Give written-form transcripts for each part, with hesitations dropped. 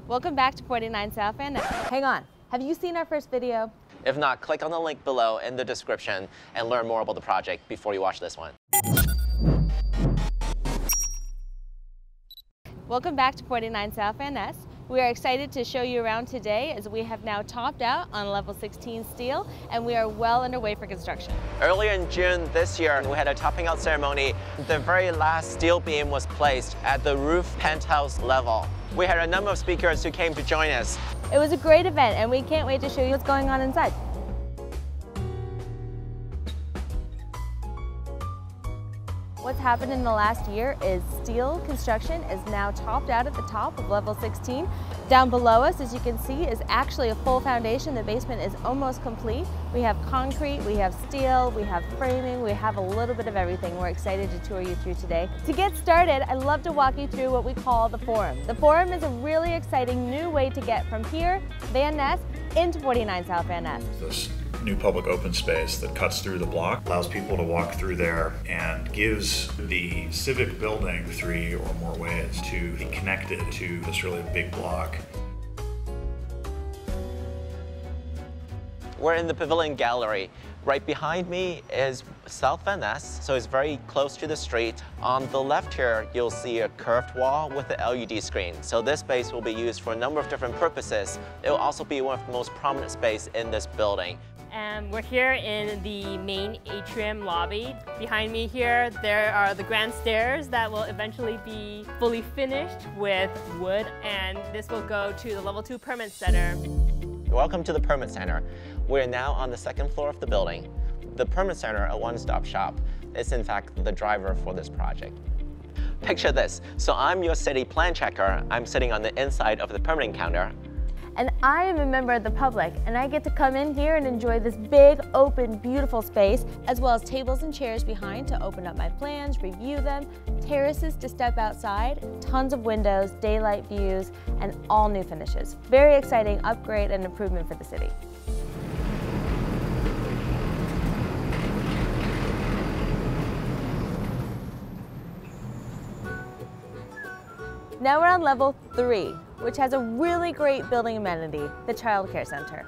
Welcome back to 49 South Van Ness. Hang on, have you seen our first video? If not, click on the link below in the description and learn more about the project before you watch this one. Welcome back to 49 South Van Ness. We are excited to show you around today as we have now topped out on level 16 steel and we are well underway for construction. Earlier in June this year, we had a topping out ceremony. The very last steel beam was placed at the roof penthouse level. We had a number of speakers who came to join us. It was a great event and we can't wait to show you what's going on inside. What's happened in the last year is steel construction is now topped out at the top of level 16. Down below us, as you can see, is actually a full foundation. The basement is almost complete. We have concrete, we have steel, we have framing, we have a little bit of everything. We're excited to tour you through today. To get started, I'd love to walk you through what we call the Forum. The Forum is a really exciting new way to get from here, Van Ness, into 49 South Van Ness. This new public open space that cuts through the block allows people to walk through there and gives the civic building 3 or more ways to be connected to this really big block. We're in the Pavilion Gallery. Right behind me is South Van Ness, so it's very close to the street. On the left here, you'll see a curved wall with an LED screen. So this space will be used for a number of different purposes. It will also be one of the most prominent spaces in this building. We're here in the main atrium lobby. Behind me here, there are the grand stairs that will eventually be fully finished with wood, and this will go to the level 2 permit center. Welcome to the Permit Center. We're now on the 2nd floor of the building. The Permit Center, a one-stop shop, is in fact the driver for this project. Picture this. So I'm your city plan checker. I'm sitting on the inside of the permitting counter. And I am a member of the public, and I get to come in here and enjoy this big, open, beautiful space, as well as tables and chairs behind to open up my plans, review them, terraces to step outside, tons of windows, daylight views, and all new finishes. Very exciting upgrade and improvement for the city. Now we're on level 3, which has a really great building amenity, the Child Care Center.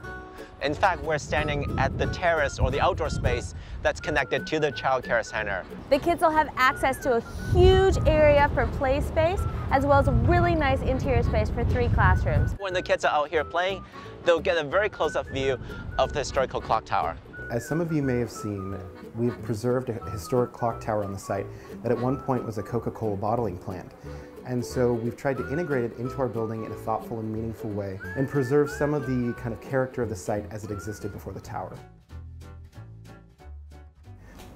In fact, we're standing at the terrace or the outdoor space that's connected to the Child Care Center. The kids will have access to a huge area for play space, as well as a really nice interior space for 3 classrooms. When the kids are out here playing, they'll get a very close-up view of the historical clock tower. As some of you may have seen, we've preserved a historic clock tower on the site that at one point was a Coca-Cola bottling plant. And so we've tried to integrate it into our building in a thoughtful and meaningful way and preserve some of the kind of character of the site as it existed before the tower.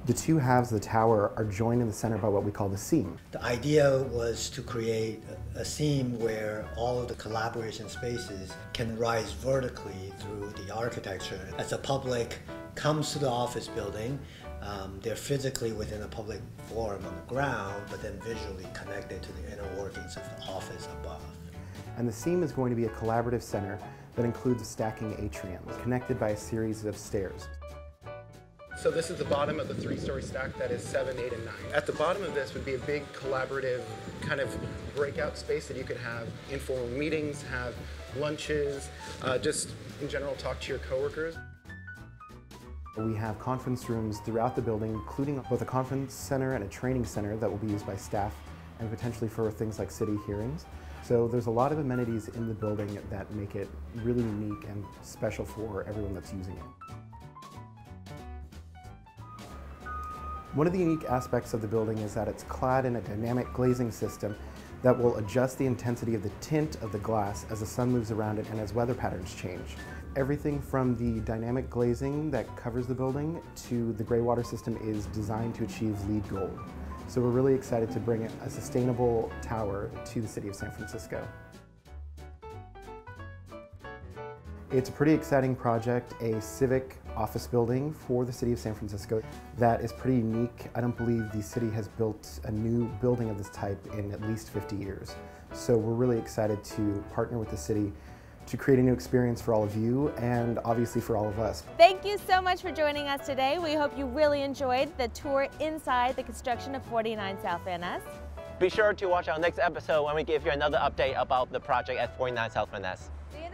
The 2 halves of the tower are joined in the center by what we call the seam. The idea was to create a seam where all of the collaboration spaces can rise vertically through the architecture. As the public comes to the office building, they're physically within a public forum on the ground, but then visually connected to the inner workings of the office above. And the seam is going to be a collaborative center that includes a stacking atrium, connected by a series of stairs. So this is the bottom of the 3-story stack that is 7, 8, and 9. At the bottom of this would be a big collaborative kind of breakout space that you could have informal meetings, have lunches, just in general talk to your coworkers. We have conference rooms throughout the building, including both a conference center and a training center that will be used by staff and potentially for things like city hearings. So there's a lot of amenities in the building that make it really unique and special for everyone that's using it. One of the unique aspects of the building is that it's clad in a dynamic glazing system that will adjust the intensity of the tint of the glass as the sun moves around it and as weather patterns change. Everything from the dynamic glazing that covers the building to the gray water system is designed to achieve LEED Gold. So we're really excited to bring a sustainable tower to the city of San Francisco. It's a pretty exciting project, a civic office building for the city of San Francisco that is pretty unique. I don't believe the city has built a new building of this type in at least 50 years. So we're really excited to partner with the city to create a new experience for all of you and obviously for all of us. Thank you so much for joining us today. We hope you really enjoyed the tour inside the construction of 49 South Van Ness. Be sure to watch our next episode when we give you another update about the project at 49 South Van Ness. See ya.